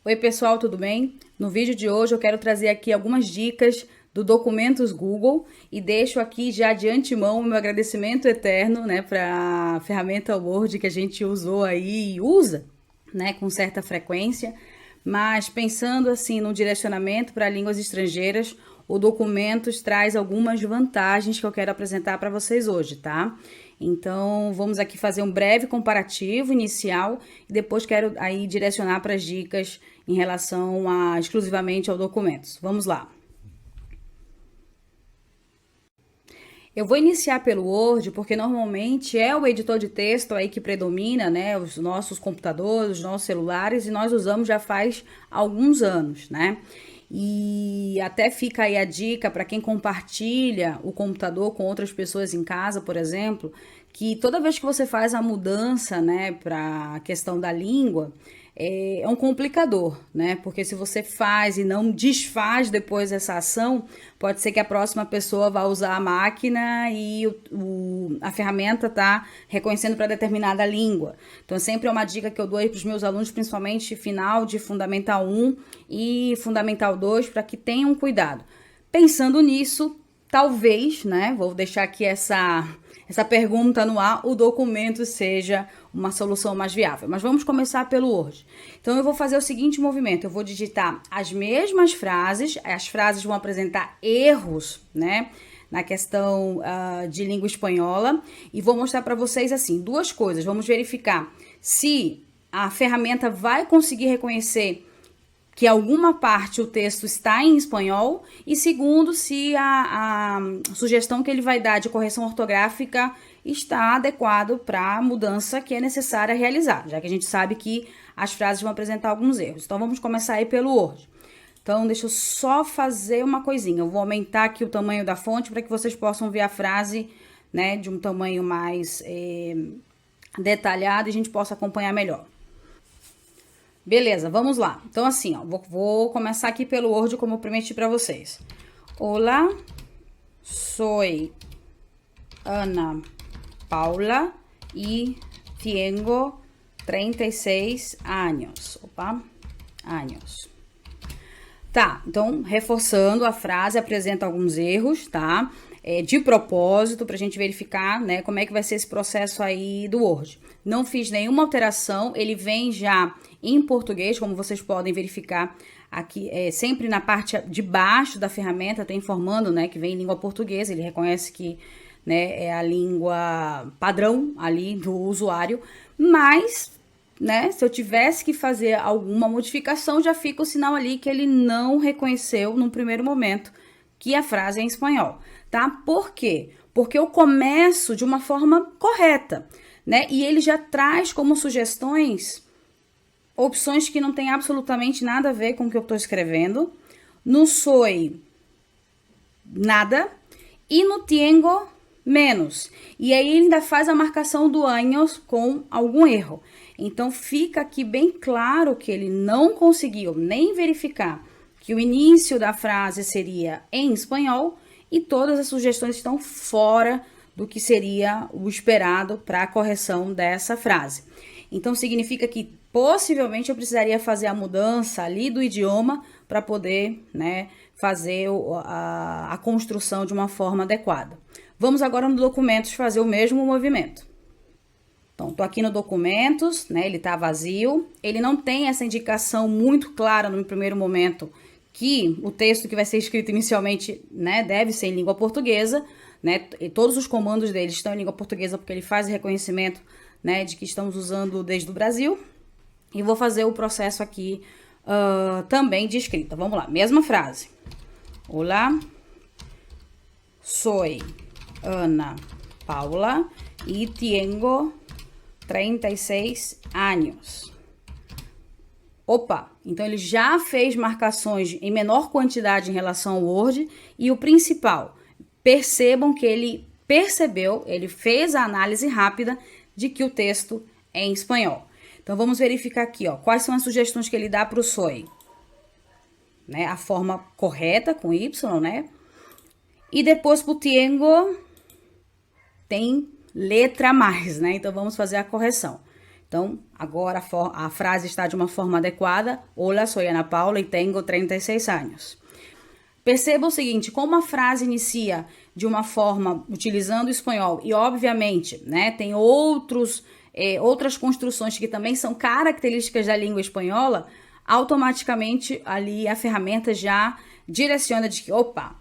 Oi pessoal, tudo bem? No vídeo de hoje eu quero trazer aqui algumas dicas do Documentos Google e deixo aqui já de antemão o meu agradecimento eterno, né, para a ferramenta Word que a gente usou aí e usa, né, com certa frequência, mas pensando assim no direcionamento para línguas estrangeiras, o Documentos traz algumas vantagens que eu quero apresentar para vocês hoje, tá? Então, vamos aqui fazer um breve comparativo inicial e depois quero aí direcionar para as dicas em relação exclusivamente ao documentos. Vamos lá. Eu vou iniciar pelo Word porque normalmente é o editor de texto aí que predomina, né? Os nossos computadores, os nossos celulares e nós usamos já faz alguns anos, né? E até fica aí a dica para quem compartilha o computador com outras pessoas em casa, por exemplo, que toda vez que você faz a mudança, né, para a questão da língua, é um complicador, né? Porque se você faz e não desfaz depois essa ação, pode ser que a próxima pessoa vá usar a máquina e a ferramenta tá reconhecendo para determinada língua. Então, sempre é uma dica que eu dou aí para os meus alunos, principalmente final de Fundamental 1 e Fundamental 2, para que tenham cuidado. Pensando nisso, talvez, né? Vou deixar aqui essa pergunta no ar, o documento seja uma solução mais viável. Mas vamos começar pelo Word. Então, eu vou fazer o seguinte movimento. Eu vou digitar as mesmas frases. As frases vão apresentar erros, né? Na questão de língua espanhola. E vou mostrar para vocês, assim, duas coisas. Vamos verificar se a ferramenta vai conseguir reconhecer que alguma parte o texto está em espanhol e segundo, se a sugestão que ele vai dar de correção ortográfica está adequado para a mudança que é necessária realizar, já que a gente sabe que as frases vão apresentar alguns erros. Então, vamos começar aí pelo Word. Então, deixa eu só fazer uma coisinha. Eu vou aumentar aqui o tamanho da fonte para que vocês possam ver a frase, né, de um tamanho mais detalhado e a gente possa acompanhar melhor. Beleza, vamos lá. Então, assim, ó, vou começar aqui pelo Word, como eu prometi para vocês. Olá, soy Ana Paula e tenho 36 anos. Opa, anos. Tá, então, reforçando a frase, apresenta alguns erros, tá? De propósito, pra gente verificar, né, como é que vai ser esse processo aí do Word. Não fiz nenhuma alteração, ele vem já em português, como vocês podem verificar aqui, sempre na parte de baixo da ferramenta, tá informando, né, que vem em língua portuguesa, ele reconhece que, né, é a língua padrão ali do usuário, mas, né, se eu tivesse que fazer alguma modificação, já fica o sinal ali que ele não reconheceu num primeiro momento que a frase é em espanhol, tá? Por quê? Porque eu começo de uma forma correta, né? E ele já traz como sugestões opções que não tem absolutamente nada a ver com o que eu tô escrevendo. No soy, nada. E no tengo, menos. E aí ele ainda faz a marcação do años com algum erro. Então, fica aqui bem claro que ele não conseguiu nem verificar que o início da frase seria em espanhol e todas as sugestões estão fora do que seria o esperado para a correção dessa frase. Então, significa que possivelmente eu precisaria fazer a mudança ali do idioma para poder, né, fazer a construção de uma forma adequada. Vamos agora no Documentos fazer o mesmo movimento. Então, tô aqui no Documentos, né, ele tá vazio, ele não tem essa indicação muito clara no primeiro momento que o texto que vai ser escrito inicialmente, né, deve ser em língua portuguesa, né, e todos os comandos dele estão em língua portuguesa porque ele faz o reconhecimento, né, de que estamos usando desde o Brasil. E vou fazer o processo aqui também de escrita. Vamos lá, mesma frase. Olá, soy Ana Paula e tenho 36 anos. Opa, então ele já fez marcações em menor quantidade em relação ao Word e o principal, percebam que ele percebeu, ele fez a análise rápida de que o texto é em espanhol. Então vamos verificar aqui, ó, quais são as sugestões que ele dá para o soy, né? A forma correta com Y, né? E depois pro tengo tem letra a mais, né? Então vamos fazer a correção. Então, agora a frase está de uma forma adequada. Hola, soy Ana Paula e tengo 36 anos. Perceba o seguinte, como a frase inicia de uma forma utilizando o espanhol e, obviamente, né, tem outras construções que também são características da língua espanhola, automaticamente ali a ferramenta já direciona de que, opa,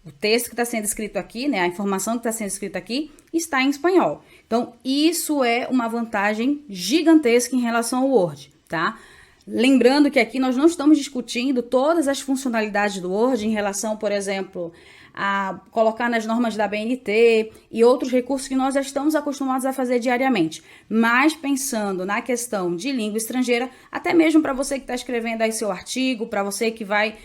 o texto que está sendo escrito aqui, né, a informação que está sendo escrita aqui, está em espanhol. Então, isso é uma vantagem gigantesca em relação ao Word, tá? Lembrando que aqui nós não estamos discutindo todas as funcionalidades do Word em relação, por exemplo, a colocar nas normas da BNT e outros recursos que nós já estamos acostumados a fazer diariamente. Mas pensando na questão de língua estrangeira, até mesmo para você que está escrevendo aí seu artigo, para você que vai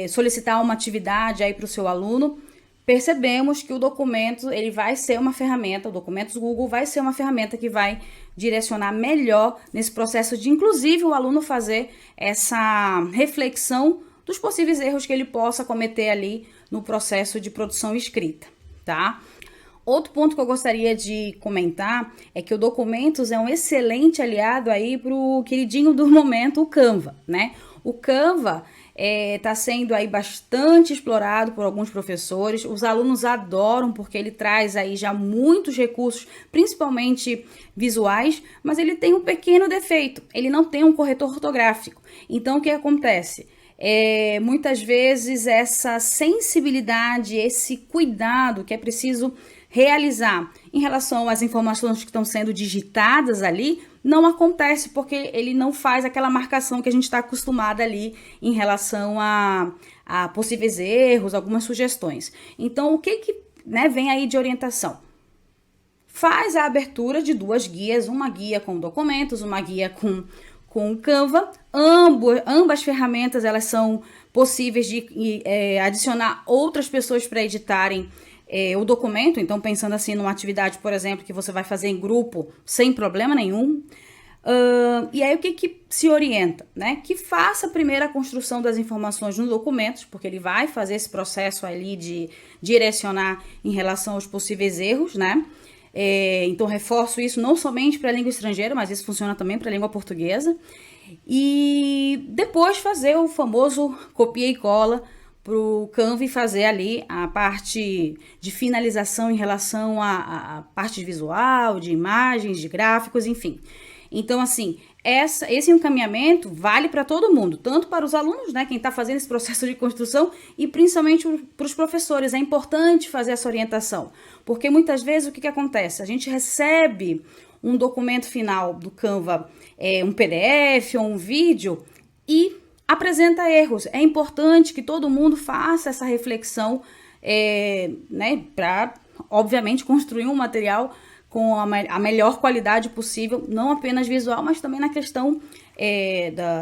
solicitar uma atividade aí para o seu aluno, percebemos que o documento ele vai ser uma ferramenta, o Documentos Google vai ser uma ferramenta que vai direcionar melhor nesse processo de, inclusive, o aluno fazer essa reflexão dos possíveis erros que ele possa cometer ali no processo de produção escrita, tá? Outro ponto que eu gostaria de comentar é que o Documentos é um excelente aliado aí para o queridinho do momento, o Canva, né? O Canva está sendo aí bastante explorado por alguns professores, os alunos adoram porque ele traz aí já muitos recursos, principalmente visuais, mas ele tem um pequeno defeito, ele não tem um corretor ortográfico. Então o que acontece? Muitas vezes essa sensibilidade, esse cuidado que é preciso realizar em relação às informações que estão sendo digitadas ali, não acontece porque ele não faz aquela marcação que a gente está acostumada ali em relação a possíveis erros, algumas sugestões. Então, o que né, vem aí de orientação? Faz a abertura de duas guias, uma guia com documentos, uma guia com o Canva. Ambas ferramentas elas são possíveis de adicionar outras pessoas para editarem o documento, então pensando assim numa atividade, por exemplo, que você vai fazer em grupo sem problema nenhum. E aí o que se orienta, né? Que faça primeiro a construção das informações nos documentos, porque ele vai fazer esse processo ali de direcionar em relação aos possíveis erros, né? Então reforço isso não somente para a língua estrangeira, mas isso funciona também para a língua portuguesa. E depois fazer o famoso copia e cola para o Canva e fazer ali a parte de finalização em relação à parte visual, de imagens, de gráficos, enfim. Então, assim, esse encaminhamento vale para todo mundo, tanto para os alunos, né, quem está fazendo esse processo de construção, e principalmente para os professores. É importante fazer essa orientação, porque muitas vezes o que acontece? A gente recebe um documento final do Canva, um PDF ou um vídeo, e apresenta erros. É importante que todo mundo faça essa reflexão, né, para, obviamente, construir um material com a melhor qualidade possível, não apenas visual, mas também na questão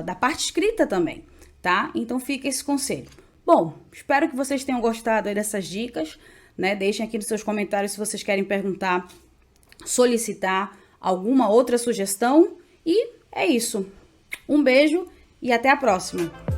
da parte escrita também, tá? Então fica esse conselho. Bom, espero que vocês tenham gostado aí dessas dicas, né? Deixem aqui nos seus comentários se vocês querem perguntar, solicitar alguma outra sugestão. E é isso. Um beijo e até a próxima!